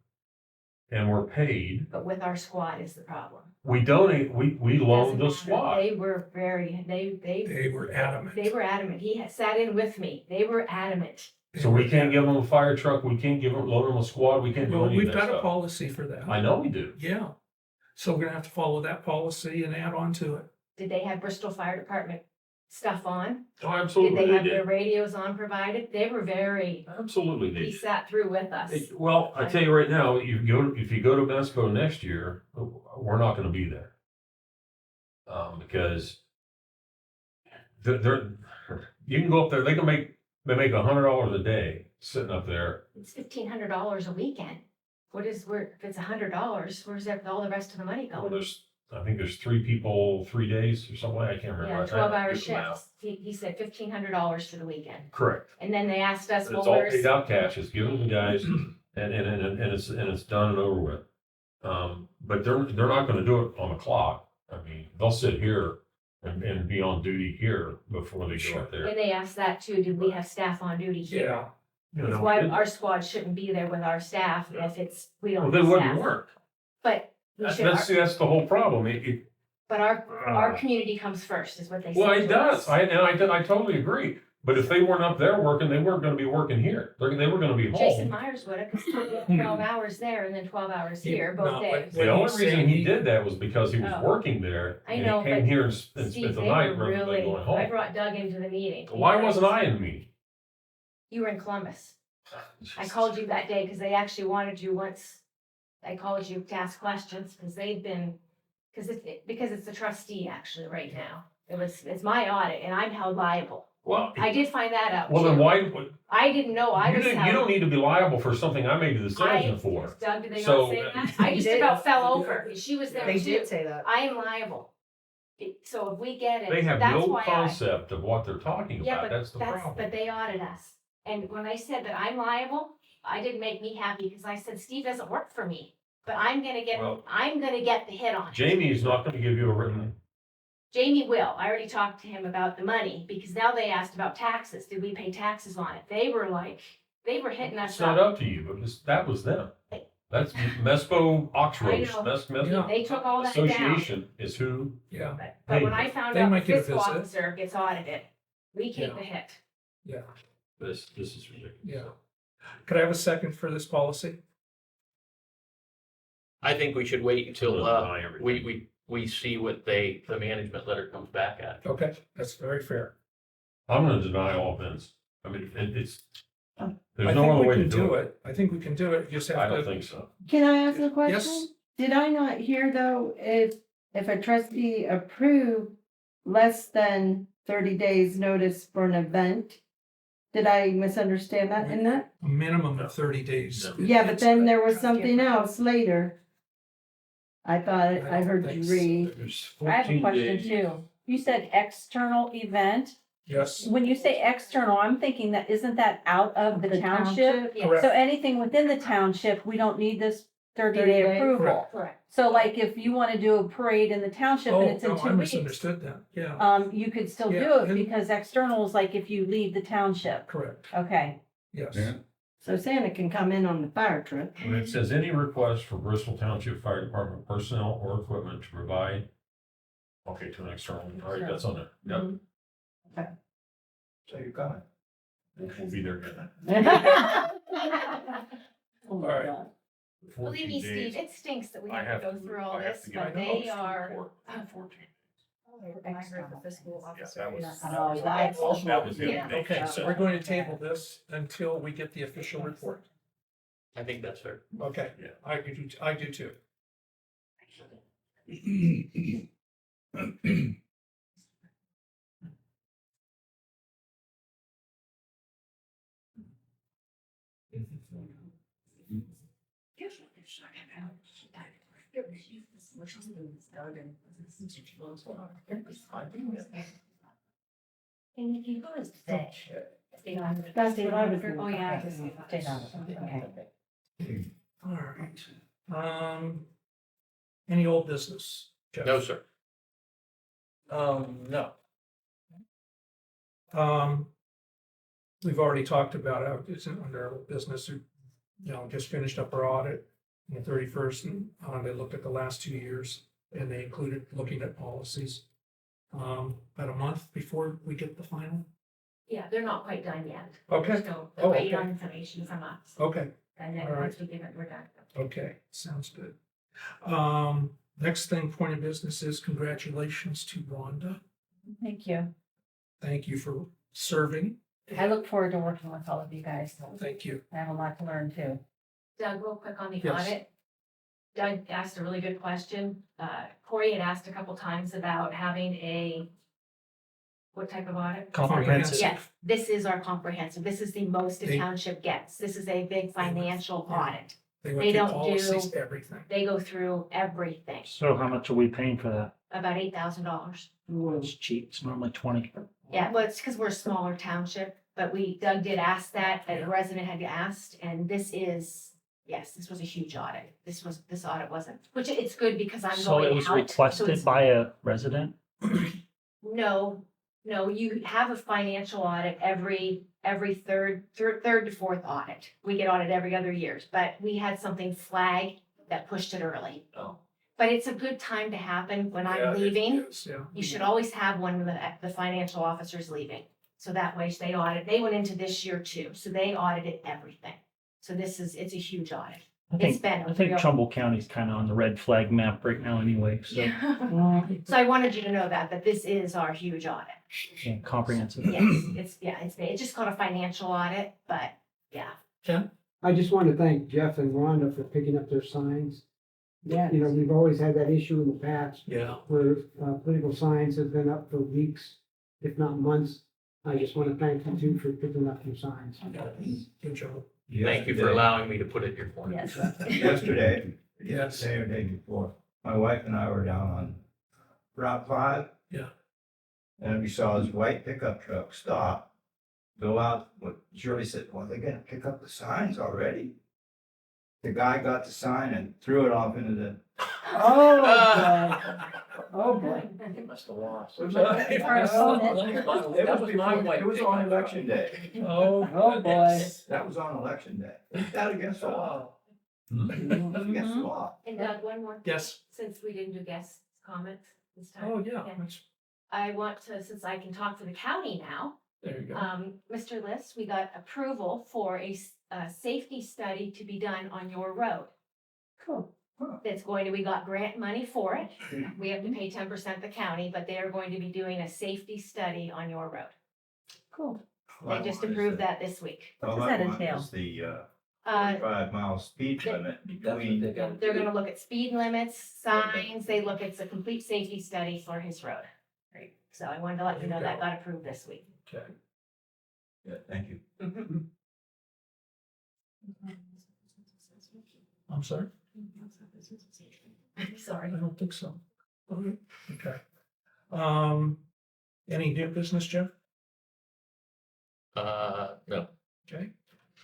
Speaker 3: and were paid.
Speaker 2: But with our squad is the problem.
Speaker 3: We donate, we loaned the
Speaker 2: Doesn't matter.
Speaker 3: squad.
Speaker 2: They were very,
Speaker 1: They were adamant.
Speaker 2: they were adamant. He had sat in with me. They were adamant.
Speaker 3: So we can't give them a fire truck, we can't loan them a squad, we can't do
Speaker 1: Well,
Speaker 3: any of
Speaker 1: we've
Speaker 3: that
Speaker 1: got a
Speaker 3: stuff.
Speaker 1: policy for that.
Speaker 3: I know we do.
Speaker 1: Yeah. So we're gonna have to follow that policy and add on to it.
Speaker 2: Did they have Bristol Fire Department stuff on?
Speaker 3: Oh,
Speaker 2: Did
Speaker 3: absolutely
Speaker 2: they
Speaker 3: they
Speaker 2: have their
Speaker 3: did.
Speaker 2: radios on provided? They were very,
Speaker 3: Absolutely they
Speaker 2: he
Speaker 3: did.
Speaker 2: sat through with us.
Speaker 3: Well, I tell you right now, if you go to MESPO next year, we're not gonna be there. Because they're, you can go up there, they make $100 a day sitting up there.
Speaker 2: It's $1,500 a weekend. If it's $100, where's all the rest of the money
Speaker 3: Well,
Speaker 2: going?
Speaker 3: I think there's 3 people, 3 days or something, I can't remember.
Speaker 2: Yeah,
Speaker 3: I
Speaker 2: 12-hour
Speaker 3: did the math.
Speaker 2: shifts. He said $1,500 for the weekend.
Speaker 3: Correct.
Speaker 2: And then they asked us,
Speaker 3: It's
Speaker 2: well,
Speaker 3: all
Speaker 2: where's,
Speaker 3: paid out cash, it's given to the guys, and it's done and over with. But they're not gonna do it on the clock. I mean, they'll sit here and be on duty here before they go up there.
Speaker 2: and they asked that too, did we have staff on duty here?
Speaker 1: Yeah.
Speaker 3: You
Speaker 2: That's
Speaker 3: know,
Speaker 2: why
Speaker 3: it-
Speaker 2: our squad shouldn't be there with our staff if we don't
Speaker 3: Well,
Speaker 2: have
Speaker 3: then it wouldn't
Speaker 2: staff.
Speaker 3: work.
Speaker 2: But we should,
Speaker 3: That's the whole problem.
Speaker 2: but our community comes first, is what they said.
Speaker 3: Well, it
Speaker 2: to
Speaker 3: does.
Speaker 2: us.
Speaker 3: I totally agree. But if they weren't up there working, they weren't gonna be working here. They were gonna be
Speaker 2: Jason
Speaker 3: home.
Speaker 2: Myers would have, because he had 12 hours there and then 12 hours here, both
Speaker 1: Not like-
Speaker 2: days.
Speaker 3: The
Speaker 1: What
Speaker 3: only
Speaker 1: he's
Speaker 3: reason
Speaker 1: saying,
Speaker 3: he did that was because he was
Speaker 2: Oh.
Speaker 3: working there.
Speaker 2: I
Speaker 3: and
Speaker 2: know,
Speaker 3: he came
Speaker 2: but
Speaker 3: here and
Speaker 2: Steve,
Speaker 3: spent the
Speaker 2: they
Speaker 3: night
Speaker 2: were
Speaker 3: rather than
Speaker 2: really,
Speaker 3: going
Speaker 2: I
Speaker 3: home.
Speaker 2: brought Doug into the meeting.
Speaker 3: Why wasn't I in the meeting?
Speaker 2: You were in Columbus. I called you that day because they actually wanted you once. I called you to ask questions because it's the trustee actually right now. It's my audit and I'm held liable.
Speaker 3: Well,
Speaker 2: I did find that out
Speaker 3: well then
Speaker 2: too.
Speaker 3: why,
Speaker 2: I didn't know I was
Speaker 3: you
Speaker 2: held.
Speaker 3: don't need to be liable for something I made the decision for.
Speaker 2: Doug, did they
Speaker 3: So,
Speaker 2: not say that? I just
Speaker 11: did.
Speaker 2: about fell over. She was there
Speaker 11: They
Speaker 2: too.
Speaker 11: did say that.
Speaker 2: I am liable. So if we get it,
Speaker 3: They have
Speaker 2: that's
Speaker 3: no
Speaker 2: why
Speaker 3: concept of what they're talking
Speaker 2: Yeah,
Speaker 3: about.
Speaker 2: but
Speaker 3: That's the problem.
Speaker 2: But they audit us. And when I said that I'm liable, I didn't make me happy because I said, Steve doesn't work for me. But I'm gonna get
Speaker 3: Well,
Speaker 2: the hit on it.
Speaker 3: Jamie is not gonna give you a written,
Speaker 2: Jamie will. I already talked to him about the money because now they asked about taxes. Did we pay taxes on it? They were hitting us
Speaker 3: it's not
Speaker 2: up.
Speaker 3: up to you, but that was them. That's MESPO Oxros,
Speaker 2: I know.
Speaker 3: MESPO
Speaker 1: Yeah.
Speaker 2: They took all that down.
Speaker 3: Association is who,
Speaker 1: Yeah.
Speaker 2: But when I found
Speaker 1: They
Speaker 2: out the
Speaker 1: might get a
Speaker 2: fiscal
Speaker 1: visit.
Speaker 2: officer gets audited, we take
Speaker 1: Yeah.
Speaker 2: the hit.
Speaker 1: Yeah.
Speaker 3: this is ridiculous.
Speaker 1: Yeah. Could I have a second for this policy?
Speaker 8: I think we should wait until,
Speaker 3: We'll deny everything.
Speaker 8: we see what the management letter comes back at.
Speaker 1: Okay, that's very fair.
Speaker 3: I'm gonna deny all bids. I mean, it's,
Speaker 1: I
Speaker 3: there's no
Speaker 1: think
Speaker 3: other
Speaker 1: we
Speaker 3: way to
Speaker 1: can
Speaker 3: do it.
Speaker 1: I think we can do it. You just
Speaker 3: I
Speaker 1: have
Speaker 3: don't
Speaker 1: to.
Speaker 3: think so.
Speaker 10: Can I ask a
Speaker 1: Yes.
Speaker 10: question? Did I not hear though, if a trustee approved less than 30 days notice for an event? Did I misunderstand that in that?
Speaker 1: A minimum of 30 days.
Speaker 3: No.
Speaker 10: Yeah, but then there was something else later I thought, I heard you read.
Speaker 4: There's
Speaker 11: I have a
Speaker 4: 14
Speaker 11: question
Speaker 4: days.
Speaker 11: too. You said external event.
Speaker 1: Yes,
Speaker 11: When you say external, I'm thinking that, isn't that out of the township?
Speaker 2: Yes.
Speaker 1: Correct.
Speaker 11: So anything within the township, we don't need this
Speaker 10: 30
Speaker 11: 30-day
Speaker 10: day?
Speaker 11: approval.
Speaker 2: Correct.
Speaker 11: So like if you want to do a parade in the township
Speaker 1: oh,
Speaker 11: and it's in
Speaker 1: no,
Speaker 11: 2
Speaker 1: I
Speaker 11: weeks,
Speaker 1: misunderstood that, yeah,
Speaker 11: you could still
Speaker 1: Yeah,
Speaker 11: do it
Speaker 1: and-
Speaker 11: because external is like if you leave the township.
Speaker 1: correct,
Speaker 11: Okay.
Speaker 1: yes.
Speaker 7: Yeah.
Speaker 10: So Santa can come in on the fire truck.
Speaker 3: When it says any request for Bristol Township Fire Department personnel or equipment to provide. Okay, to an external, all right, that's on there. Yep,
Speaker 5: So you're coming.
Speaker 3: we'll be there again.
Speaker 11: All
Speaker 1: right.
Speaker 2: Believe me, Steve, it stinks that we
Speaker 3: I
Speaker 2: have to go through all
Speaker 3: I have
Speaker 2: this,
Speaker 3: to get
Speaker 2: but
Speaker 3: a
Speaker 2: they
Speaker 3: postal
Speaker 2: are.
Speaker 3: report within 14 days.
Speaker 2: Fiscal
Speaker 3: Yeah, that was.
Speaker 10: Oh, that's-
Speaker 3: That was the
Speaker 2: Yeah.
Speaker 3: other day.
Speaker 1: Okay, so we're going to table this until we get the official report.
Speaker 8: I think that's fair.
Speaker 1: Okay,
Speaker 3: Yeah.
Speaker 1: I do too.
Speaker 2: And if you go to say.
Speaker 10: That's what I was gonna-
Speaker 2: Oh, yeah. I
Speaker 10: okay.
Speaker 2: see.
Speaker 1: All right. Any old business? Jeff?
Speaker 8: No, sir.
Speaker 4: No.
Speaker 1: We've already talked about how it's under our business, just finished up our audit on the 31st, and they looked at the last 2 years, and they included looking at policies. About a month before we get the final.
Speaker 2: Yeah, they're not quite done yet.
Speaker 1: Okay.
Speaker 2: So
Speaker 1: Oh,
Speaker 2: they're waiting
Speaker 1: okay.
Speaker 2: on information from us.
Speaker 1: Okay,
Speaker 2: And then
Speaker 1: all right.
Speaker 2: once we give it, we're done.
Speaker 1: okay, sounds good. Next thing, point of business is congratulations to Rhonda.
Speaker 11: Thank you.
Speaker 1: Thank you for serving.
Speaker 11: I look forward to working with all of you guys.
Speaker 1: Thank you.
Speaker 11: I have a lot to learn too.
Speaker 2: Doug, real quick on the
Speaker 1: Yes.
Speaker 2: audit. Doug asked a really good question. Corey had asked a couple times about having what type of audit?
Speaker 9: Comprehensive.
Speaker 2: Yes, this is our comprehensive. This is the most a
Speaker 1: They-
Speaker 2: township gets. This is a big financial
Speaker 1: Yeah.
Speaker 2: audit.
Speaker 1: They
Speaker 2: They
Speaker 1: went through
Speaker 2: don't do-
Speaker 1: policies, everything.
Speaker 2: They go through everything,
Speaker 9: So how much are we paying for that?
Speaker 2: about $8,000.
Speaker 9: It's cheap. It's normally 20.
Speaker 2: Yeah, well, it's because we're a smaller township, but Doug did ask that, a resident had asked, and this was a huge audit. This audit wasn't, which it's good because I'm
Speaker 9: So
Speaker 2: going out.
Speaker 9: it was
Speaker 2: so
Speaker 9: requested
Speaker 2: it's-
Speaker 9: by a resident?
Speaker 2: No, you have a financial audit every third to fourth audit. We get audited every other years, but we had something flag that pushed it early.
Speaker 8: Oh.
Speaker 2: But it's a good time to happen when
Speaker 1: Yeah,
Speaker 2: I'm
Speaker 1: it
Speaker 2: leaving.
Speaker 1: is, yeah.
Speaker 2: You should always have one when the financial officer's leaving. So that way they went into this year too, so they audited everything. So it's a huge audit.
Speaker 9: I
Speaker 2: It's
Speaker 9: think,
Speaker 2: been a
Speaker 9: I think
Speaker 2: real-
Speaker 9: Trumbull County's kind of on the red flag map right now anyway, so
Speaker 2: So I wanted you to know that this is our huge audit.
Speaker 9: yeah, comprehensive.
Speaker 2: Yes, it's just called a financial audit, but yeah.
Speaker 6: I just want to thank Jeff and Rhonda for picking up their signs.
Speaker 10: Yeah.
Speaker 6: You know, we've always had that issue in the past
Speaker 1: Yeah,
Speaker 6: where political signs have been up for weeks, if not months. I just want to thank you two for picking up your signs.
Speaker 1: good job.
Speaker 8: Thank you for allowing me to put it in your corner.
Speaker 11: Yes.
Speaker 12: Yesterday,
Speaker 1: Yes.
Speaker 12: day or day before, my wife and I were down on Route 5.
Speaker 1: Yeah.
Speaker 12: And we saw this white pickup truck stop, go out, Shirley said, well, they're gonna pick up the signs already. The guy got the sign and threw it off into the,
Speaker 10: Oh, boy. Oh, boy.
Speaker 4: He must have lost.
Speaker 12: it
Speaker 4: That was my white.
Speaker 12: it was on election day.
Speaker 1: Oh,
Speaker 10: Oh, boy.
Speaker 12: That was on election day. Is that against the law? That's against the law.
Speaker 2: And Doug, one more. thing,
Speaker 1: yes.
Speaker 2: Since we didn't do guest comments this time.
Speaker 1: Oh, yeah.
Speaker 2: Okay.
Speaker 1: that's-
Speaker 2: I want to, since I can talk for the county now,
Speaker 1: There you go.
Speaker 2: Mr. List, we got approval for a safety study to be done on your road.
Speaker 10: Cool.
Speaker 2: We got grant money for it. We have to pay 10% the county, but they are going to be doing a safety study on your road.
Speaker 10: Cool.
Speaker 2: They just approved that this week.
Speaker 10: What does that entail?
Speaker 12: Is the
Speaker 2: Uh,
Speaker 12: 45-mile speed
Speaker 2: Yeah.
Speaker 12: limit
Speaker 4: That's what
Speaker 12: between.
Speaker 4: they got.
Speaker 2: They're gonna look at speed limits, signs, it's a complete safety study for his road. Right. So I wanted to let you know that got approved this week.
Speaker 1: Okay.
Speaker 12: Yeah, thank you.
Speaker 1: I'm sorry?
Speaker 2: Sorry.
Speaker 1: I don't think so. Okay. Any new business, Jeff?
Speaker 8: No.
Speaker 1: Okay.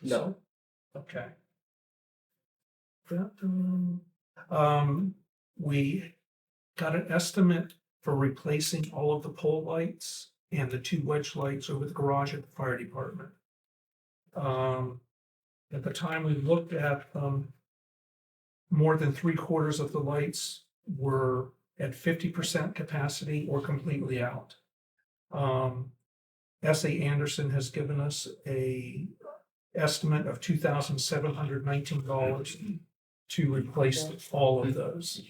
Speaker 8: No.
Speaker 1: Okay. We got an estimate for replacing all of the pole lights and the 2 wedge lights over the garage at the fire department. At the time we looked at them, more than 3/4 of the lights were at 50% capacity or completely out. S.A. Anderson has given us a estimate of $2,719 to replace all of those.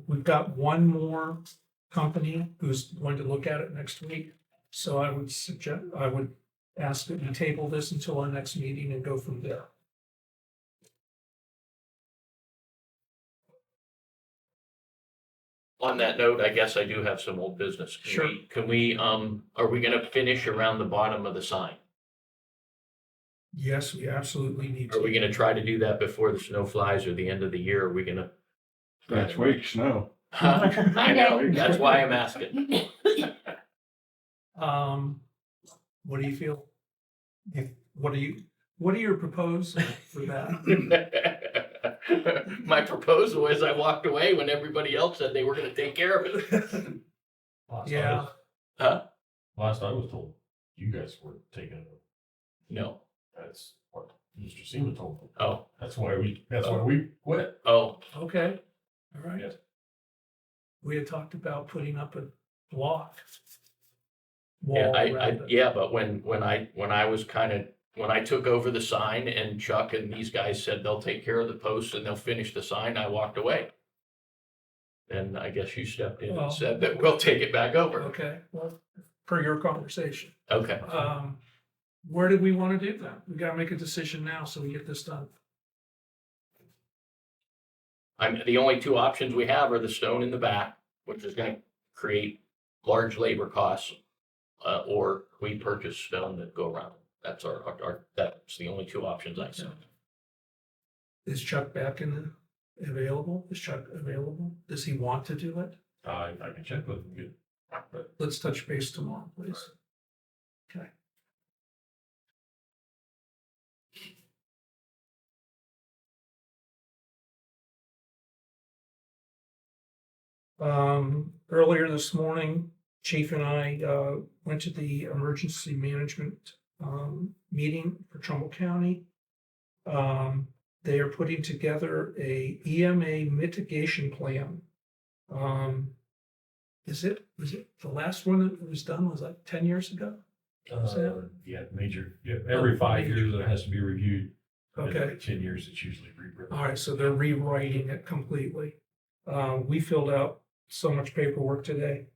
Speaker 1: We've got one more company who's going to look at it next week. So I would ask that we table this until our next meeting and go from there.
Speaker 8: On that note, I guess I do have some old business.
Speaker 1: Sure.
Speaker 8: Can we, are we gonna finish around the bottom of the sign?
Speaker 1: Yes, we absolutely need
Speaker 8: Are we
Speaker 1: to.
Speaker 8: gonna try to do that before the snow flies or the end of the year? Are we gonna?
Speaker 7: Next week, snow.
Speaker 8: I know, that's why I'm asking.
Speaker 1: What do you feel? What are your proposals for that?
Speaker 8: My proposal is I walked away when everybody else said they were gonna take care of it.
Speaker 1: Yeah,
Speaker 3: Last I was told, you guys were taking it.
Speaker 8: No,
Speaker 3: That's what Mr. Seaman told me.
Speaker 8: oh,
Speaker 3: That's why we quit.
Speaker 8: oh,
Speaker 1: okay, all right.
Speaker 3: Yes.
Speaker 1: We had talked about putting up a block.
Speaker 8: yeah,
Speaker 1: Wall around it.
Speaker 8: yeah, but when I was when I took over the sign and Chuck and these guys said they'll take care of the posts and they'll finish the sign, I walked away. Then I guess you stepped in
Speaker 1: Well-
Speaker 8: and said that we'll take it back over.
Speaker 1: Okay, well, per your conversation.
Speaker 8: Okay,
Speaker 1: Where do we want to do that? We gotta make a decision now so we get this done.
Speaker 8: the only 2 options we have are the stone in the back, which is gonna create large labor costs, or we purchase stone that go around. That's that's the only 2 options I see.
Speaker 1: Is Chuck back available? Is Chuck available? Does he want to do it?
Speaker 3: I can check with him. But
Speaker 1: Let's touch base tomorrow, please. Okay. Earlier this morning, Chief and I went to the emergency management meeting for Trumbull County. They are putting together a EMA mitigation plan. Was it the last one that was done was like 10 years ago?
Speaker 3: every 5 years it has to be reviewed. And
Speaker 1: Okay.
Speaker 3: every 10 years it's usually rewritten.
Speaker 1: All right, so they're rewriting it completely. We filled out so much paperwork today.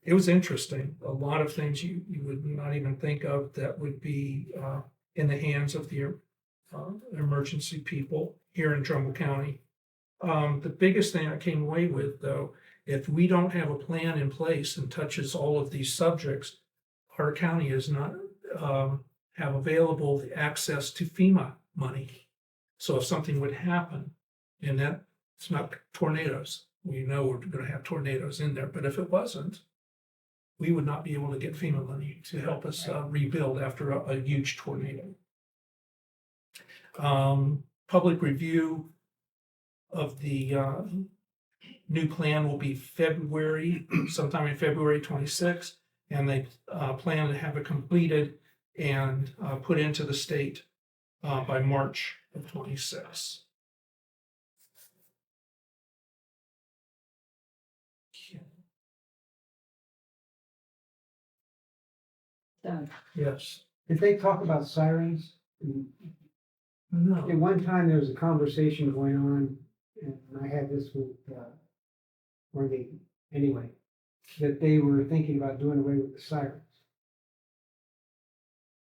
Speaker 1: It was interesting. A lot of things you would not even think of that would be in the hands of the emergency people here in Trumbull County. The biggest thing I came away with, though, if we don't have a plan in place and touches all of these subjects, our county is not have available the access to FEMA money. So if something would happen, and that it's not tornadoes, we know we're going to have tornadoes in there, but if it wasn't, we would not be able to get FEMA money to help us rebuild after a huge tornado. Public review of the new plan will be sometime in February 26th, and they plan to have it completed and put into the state by March of 26.
Speaker 10: Done.
Speaker 1: Yes.
Speaker 6: Did they talk about sirens?
Speaker 1: No.
Speaker 6: At one time, there was a conversation going on, and I had this with, that they were thinking about doing away with the sirens.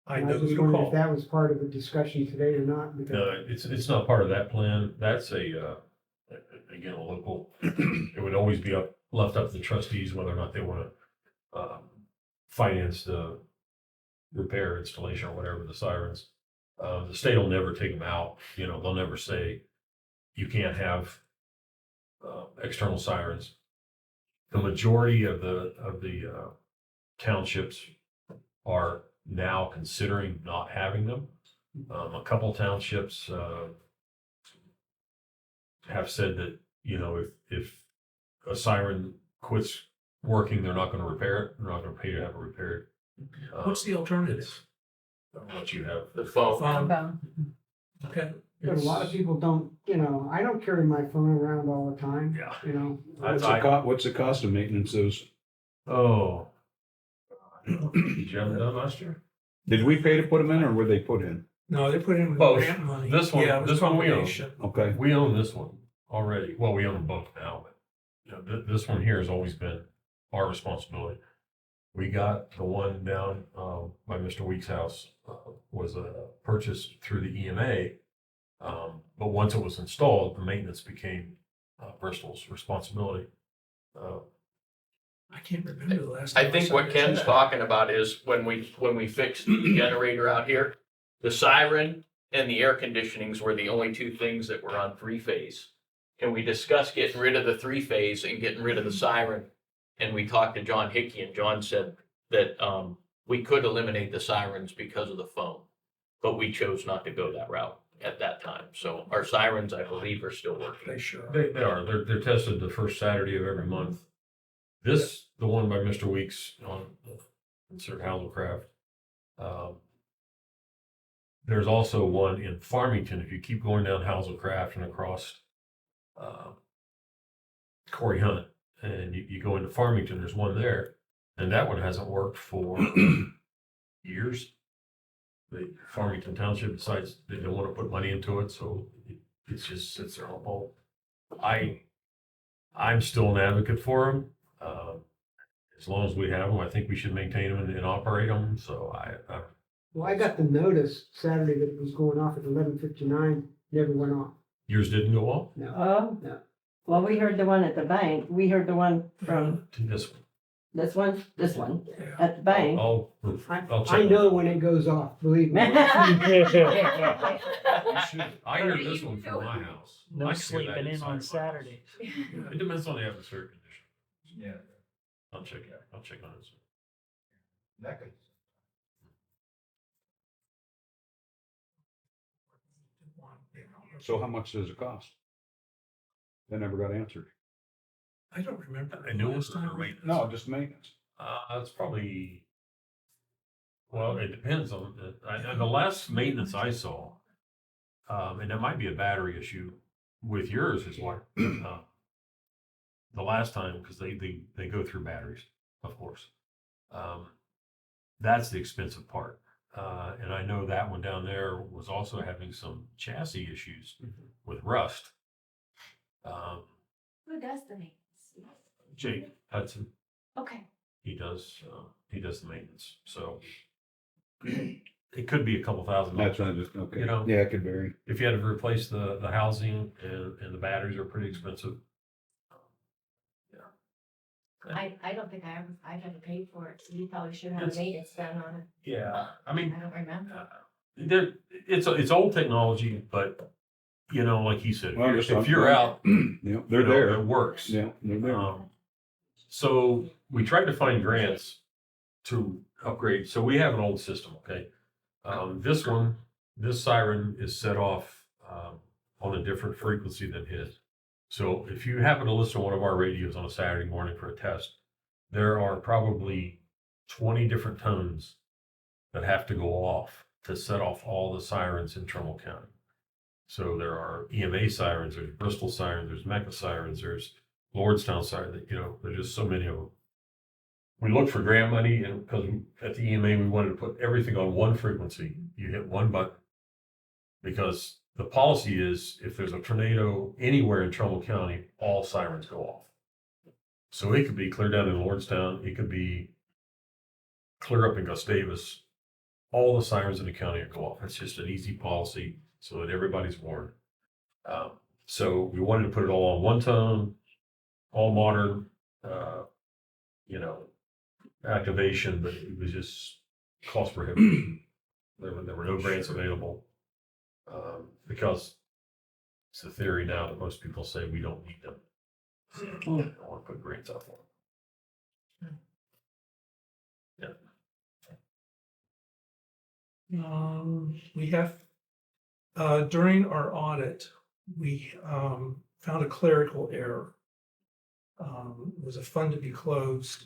Speaker 1: I
Speaker 6: And
Speaker 1: know who
Speaker 6: just
Speaker 1: to
Speaker 6: wondered
Speaker 1: call.
Speaker 6: if that was part of the discussion today or not. because-
Speaker 3: No, it's not part of that plan. That's again, a local, it would always be left up to the trustees whether or not they want to finance the repair, installation, or whatever, the sirens. The state will never take them out, you know, they'll never say you can't have external sirens. The majority of the townships are now considering not having them. A couple townships have said that, you know, if a siren quits working, they're not gonna repair it, they're not gonna pay to have it repaired.
Speaker 1: What's the alternative?
Speaker 3: What you have.
Speaker 8: The phone.
Speaker 1: Okay.
Speaker 6: But a lot of people don't, you know, I don't carry my phone around all the time.
Speaker 3: Yeah.
Speaker 6: You know,
Speaker 13: What's the cost of maintenance those?
Speaker 3: Oh. Did you have it done last year?
Speaker 13: Did we pay to put them in or were they put in?
Speaker 1: No, they put in with
Speaker 3: Both.
Speaker 1: grant money.
Speaker 3: This one-
Speaker 1: Yeah, it was
Speaker 3: this one we own.
Speaker 1: combination.
Speaker 13: Okay.
Speaker 3: We own this one already. Well, we own them both now, but you know, this one here has always been our responsibility. We got the one down by Mr. Weeks' house was purchased through the EMA. But once it was installed, the maintenance became Bristol's responsibility.
Speaker 1: I can't remember the last.
Speaker 8: I
Speaker 1: time
Speaker 8: think
Speaker 1: saw
Speaker 8: what
Speaker 1: that.
Speaker 8: Ken's talking about is when we fixed the generator out here, the siren and the air conditionings were the only two things that were on 3-phase. Can we discuss getting rid of the 3-phase and getting rid of the siren? And we talked to John Hickey, and John said that we could eliminate the sirens because of the phone, but we chose not to go that route at that time. So our sirens, I believe, are still working.
Speaker 1: They sure are.
Speaker 3: They are. They're tested the first Saturday of every month. This, the one by Mr. Weeks on Sir Hazelcraft. There's also one in Farmington. If you keep going down Hazelcraft and across Corey Hunt, and you go into Farmington, there's one there, and that one hasn't worked for years. The Farmington Township decides they don't want to put money into it, so it just sits there on hold. I'm still an advocate for them. As long as we have them, I think we should maintain them and operate them. So
Speaker 6: well, I got the notice Saturday that it was going off at 11:59. Never went off.
Speaker 3: yours didn't go off.
Speaker 6: No.
Speaker 10: Oh,
Speaker 6: No.
Speaker 10: well, we heard the one at the bank. We heard the one from
Speaker 3: To this one.
Speaker 10: this one
Speaker 1: Yeah.
Speaker 10: at the bank.
Speaker 3: I'll check.
Speaker 6: I know when it goes off. Believe me.
Speaker 3: I hear this one from my house. I
Speaker 9: No
Speaker 3: hear
Speaker 9: sleeping
Speaker 3: that
Speaker 9: in
Speaker 3: inside my
Speaker 9: on
Speaker 3: house.
Speaker 9: Saturdays.
Speaker 3: It depends on the atmospheric condition.
Speaker 12: Yeah.
Speaker 3: I'll check on it.
Speaker 12: That could.
Speaker 13: So how much does it cost? That never got answered.
Speaker 1: I don't remember.
Speaker 3: I knew it
Speaker 1: last
Speaker 3: was
Speaker 1: time.
Speaker 3: under maintenance.
Speaker 13: No, just maintenance.
Speaker 3: That's probably, well, it depends on, the last maintenance I saw, and it might be a battery issue with yours is what, the last time, because they go through batteries, of course. That's the expensive part. And I know that one down there was also having some chassis issues with rust.
Speaker 2: Who does the maintenance?
Speaker 3: Jake Hudson,
Speaker 2: Okay.
Speaker 3: he does the maintenance, so it could be a couple $1,000.
Speaker 13: That's right. Just okay.
Speaker 3: You know.
Speaker 13: Yeah, it could vary.
Speaker 3: If you had to replace the housing and the batteries are pretty expensive.
Speaker 2: I don't think I've ever paid for it, so you probably should have maintenance done on it.
Speaker 3: Yeah, I mean,
Speaker 2: I don't remember.
Speaker 3: it's old technology, but you know, like he said,
Speaker 13: Well,
Speaker 3: if you're out,
Speaker 13: Yeah, they're
Speaker 3: you know,
Speaker 13: there.
Speaker 3: it works.
Speaker 13: Yeah, they're there.
Speaker 3: So we tried to find grants to upgrade. So we have an old system, okay? This siren is set off on a different frequency than his. So if you happen to listen to one of our radios on a Saturday morning for a test, there are probably 20 different tones that have to go off to set off all the sirens in Trumbull County. So there are EMA sirens, there's Bristol sirens, there's Mecca sirens, there's Lordstown sirens, you know, there's just so many of them. We looked for grant money, and because at the EMA, we wanted to put everything on one frequency. You hit one button. Because the policy is if there's a tornado anywhere in Trumbull County, all sirens go off. So it could be clear down in Lordstown, it could be clear up in Gustavus. All the sirens in the county go off. It's just an easy policy so that everybody's warned. So we wanted to put it all on one tone, all modern, you know, activation, but it was just cost prohibitive. There were no grants available. Because it's the theory now that most people say we don't need them. So I don't want to put grants out for them.
Speaker 1: We have, during our audit, we, found a clerical error. It was a fund to be closed.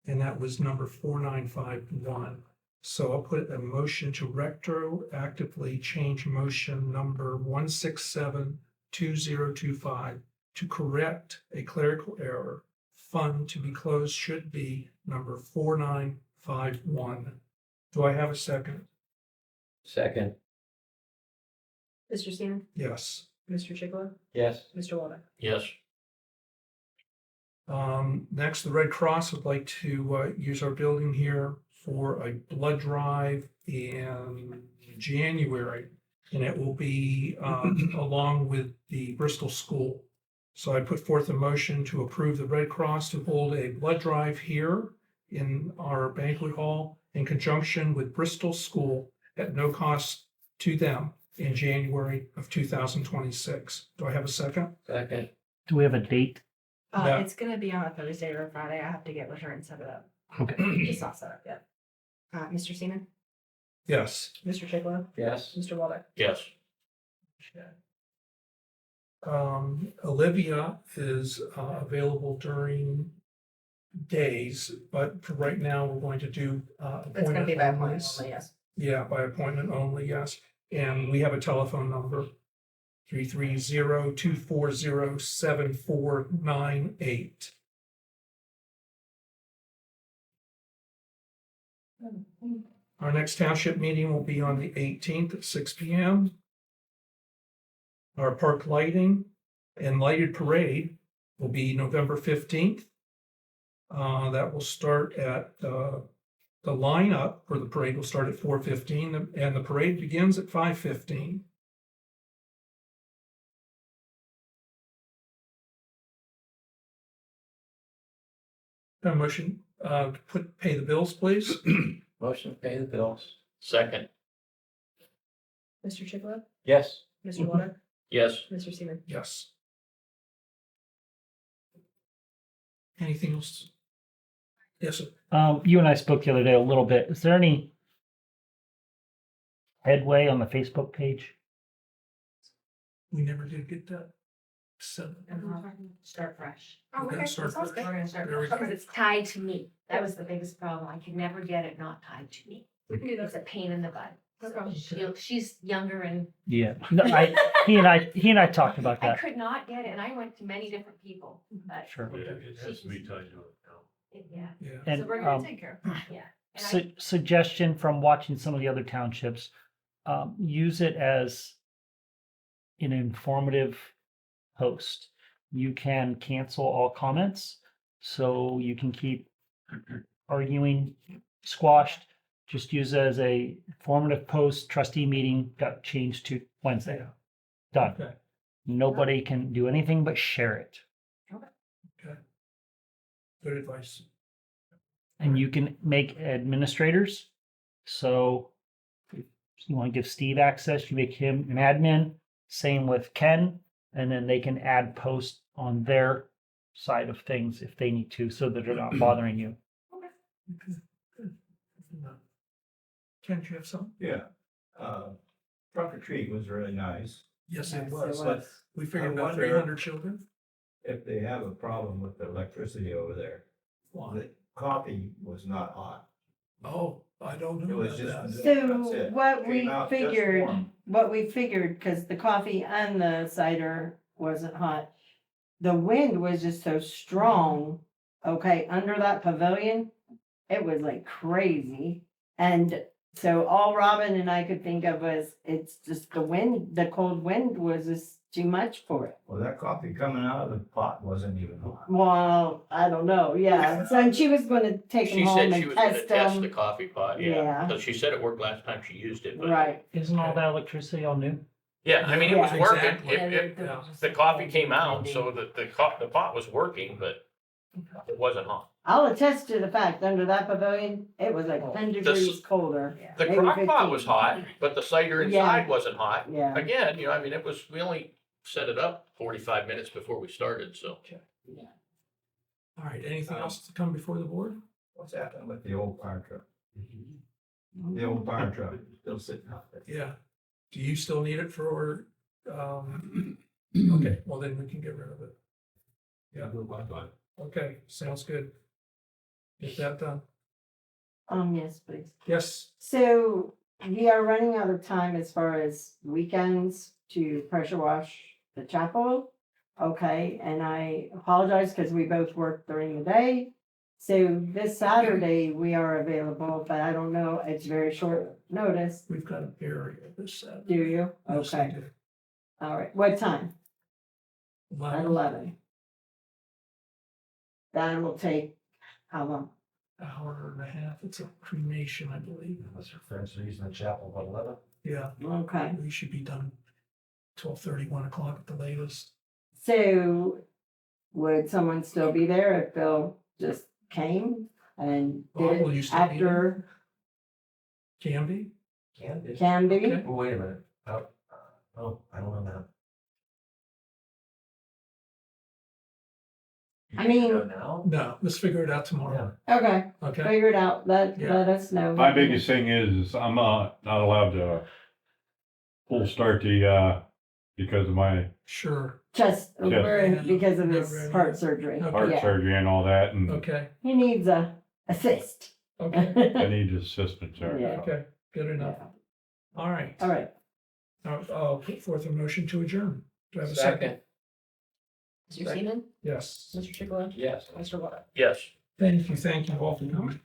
Speaker 1: And that was number 4951. So I'll put a motion to retroactively change motion number 1672025 to correct a clerical error. Fund to be closed should be number 4951. Do I have a second?
Speaker 4: Second.
Speaker 11: Mr. Seaman,
Speaker 1: Yes.
Speaker 11: Mr. Chiglo,
Speaker 4: Yes.
Speaker 11: Mr. Walden.
Speaker 8: Yes.
Speaker 1: Next, the Red Cross would like to use our building here for a blood drive in January. And it will be along with the Bristol School. So I put forth a motion to approve the Red Cross to hold a blood drive here in our banquet hall in conjunction with Bristol School at no cost to them in January of 2026. Do I have a second?
Speaker 4: Second.
Speaker 9: Do we have a date?
Speaker 1: Yeah.
Speaker 11: It's gonna be on a Thursday or a Friday. I have to get with her and set it up.
Speaker 9: Okay.
Speaker 11: It's not set up yet. Mr. Seaman,
Speaker 1: Yes.
Speaker 11: Mr. Chiglo,
Speaker 4: Yes.
Speaker 11: Mr. Walden.
Speaker 8: Yes.
Speaker 1: Olivia is available during days, but for right now, we're going to do
Speaker 11: It's gonna be by
Speaker 1: appointment
Speaker 11: appointment
Speaker 1: only.
Speaker 11: only, yes.
Speaker 1: Yeah, by appointment only, yes. And we have a telephone number, 330-240-7498. Our next township meeting will be on the 18th at 6 p.m. Our park lighting and lighted parade will be November 15th. That will start at the lineup for the parade will start at 4:15 and the parade begins at 5:15. A motion, pay the bills, please.
Speaker 4: Motion to pay the bills.
Speaker 8: Second.
Speaker 11: Mr. Chiglo,
Speaker 4: Yes.
Speaker 11: Mr. Walden,
Speaker 8: Yes.
Speaker 11: Mr. Seaman.
Speaker 1: Yes. Anything else? Yes, sir.
Speaker 9: You and I spoke the other day a little bit. Is there any headway on the Facebook page?
Speaker 1: We never did get that. So,
Speaker 2: Start fresh.
Speaker 1: Oh, okay. Start fresh.
Speaker 2: We're gonna start
Speaker 1: There we
Speaker 2: fresh
Speaker 1: go.
Speaker 2: because it's tied to me. That was the biggest problem. I could never get it not tied to me. It's a pain in the butt. So she's younger and
Speaker 9: Yeah. No, he and I talked about
Speaker 2: I
Speaker 9: that.
Speaker 2: could not get it and I went to many different people, but
Speaker 9: Sure.
Speaker 3: It has to be tied to it now.
Speaker 2: yeah.
Speaker 1: Yeah.
Speaker 9: And
Speaker 2: So we're gonna take care of it. Yeah. And
Speaker 9: suggestion from watching some of the other townships, use it as an informative post. You can cancel all comments, so you can keep arguing squashed. Just use it as a informative post. Trustee meeting got changed to Wednesday. Done.
Speaker 1: Okay.
Speaker 9: Nobody can do anything but share it.
Speaker 1: Okay. Good advice.
Speaker 9: And you can make administrators. So if you want to give Steve access, you make him an admin. Same with Ken. And then they can add posts on their side of things if they need to, so that they're not bothering you.
Speaker 1: Okay. Good. Ken, do you have something?
Speaker 12: Yeah. Trunk or treat was really nice.
Speaker 1: Yes, it
Speaker 10: Yes,
Speaker 1: was.
Speaker 10: it was.
Speaker 1: We figured
Speaker 12: I
Speaker 1: about
Speaker 12: wonder-
Speaker 1: 300 children.
Speaker 12: If they have a problem with the electricity over there,
Speaker 1: Why?
Speaker 12: the coffee was not hot.
Speaker 1: Oh, I don't
Speaker 12: It
Speaker 1: know
Speaker 12: was
Speaker 1: about
Speaker 12: just.
Speaker 1: that.
Speaker 12: That's
Speaker 10: So
Speaker 12: it.
Speaker 10: what
Speaker 12: Came
Speaker 10: we
Speaker 12: out just
Speaker 10: figured,
Speaker 12: warm.
Speaker 10: because the coffee and the cider wasn't hot. The wind was just so strong, okay, under that pavilion, it was like crazy. And so all Robin and I could think of was, it's just the wind, the cold wind was just too much for it.
Speaker 12: Well, that coffee coming out of the pot wasn't even hot.
Speaker 10: Well, I don't know, yeah, so and she was gonna take them
Speaker 8: She
Speaker 10: home
Speaker 8: said she
Speaker 10: and
Speaker 8: was gonna
Speaker 10: test
Speaker 8: test the
Speaker 10: them.
Speaker 8: coffee pot,
Speaker 10: Yeah.
Speaker 8: yeah, because she said it worked last time she used it, but.
Speaker 10: Right,
Speaker 9: Isn't all that electricity all new?
Speaker 8: Yeah, I mean, it was
Speaker 10: Yeah.
Speaker 8: working,
Speaker 1: Exactly.
Speaker 8: the coffee came out, so the pot was working, but It wasn't hot.
Speaker 10: I'll attest to the fact, under that pavilion, it was like 10 degrees colder.
Speaker 8: The
Speaker 10: Maybe
Speaker 8: crock pot
Speaker 10: 15.
Speaker 8: was hot, but the cider
Speaker 10: Yeah.
Speaker 8: inside wasn't hot.
Speaker 10: Yeah.
Speaker 8: Again, I mean, we only set it up 45 minutes before we started, so.
Speaker 1: All right, anything else to come before the board?
Speaker 12: What's happening with the old fire truck? The old fire truck is still sitting out there.
Speaker 1: Yeah. Do you still need it for, okay, well then we can get rid of it. Yeah, okay, sounds good. Get that done.
Speaker 10: Yes, please.
Speaker 1: Yes,
Speaker 10: So we are running out of time as far as weekends to pressure wash the chapel. Okay, and I apologize because we both work during the day. So this Saturday we are available, but I don't know, it's very short notice.
Speaker 1: we've got a burial this Saturday.
Speaker 10: Do you?
Speaker 1: Yes, I
Speaker 10: Okay,
Speaker 1: do.
Speaker 10: all right. What time? At 11. That will take how long?
Speaker 1: Hour and a half. It's a cremation, I believe.
Speaker 5: Unless your friends are using the chapel about 11.
Speaker 1: Yeah,
Speaker 10: Okay.
Speaker 1: we should be done 12:30, 1 o'clock at the latest.
Speaker 10: So would someone still be there if Bill just came and
Speaker 1: Bob,
Speaker 10: did
Speaker 1: will you
Speaker 10: it
Speaker 1: still be there?
Speaker 10: after
Speaker 1: Can be?
Speaker 5: Can do.
Speaker 10: can be?
Speaker 1: Okay.
Speaker 5: Oh, wait a minute. Oh, I don't know that.
Speaker 10: I mean-
Speaker 5: You know now?
Speaker 1: No, let's figure it out tomorrow.
Speaker 10: Okay,
Speaker 1: Okay?
Speaker 10: figure it out. Let
Speaker 1: Yeah.
Speaker 10: us know.
Speaker 13: My biggest thing is I'm not allowed to full start the, because of my
Speaker 1: Sure.
Speaker 10: Just
Speaker 1: Yeah.
Speaker 10: because of
Speaker 1: Not
Speaker 10: his
Speaker 1: ready
Speaker 10: heart
Speaker 1: yet.
Speaker 10: surgery.
Speaker 1: Okay.
Speaker 13: heart
Speaker 10: Yeah.
Speaker 13: surgery and all that, and
Speaker 1: Okay,
Speaker 10: He needs a assist.
Speaker 1: okay,
Speaker 13: I need assistance there.
Speaker 10: Yeah.
Speaker 13: so.
Speaker 1: okay, good enough. All right.
Speaker 10: All right.
Speaker 1: I'll put forth a motion to adjourn. Do I have a second?
Speaker 2: Mr. Seaman,
Speaker 1: Yes.
Speaker 2: Mr. Chigala,
Speaker 4: Yes.
Speaker 2: Mr. Water.
Speaker 8: Yes.
Speaker 1: Thank you all for coming.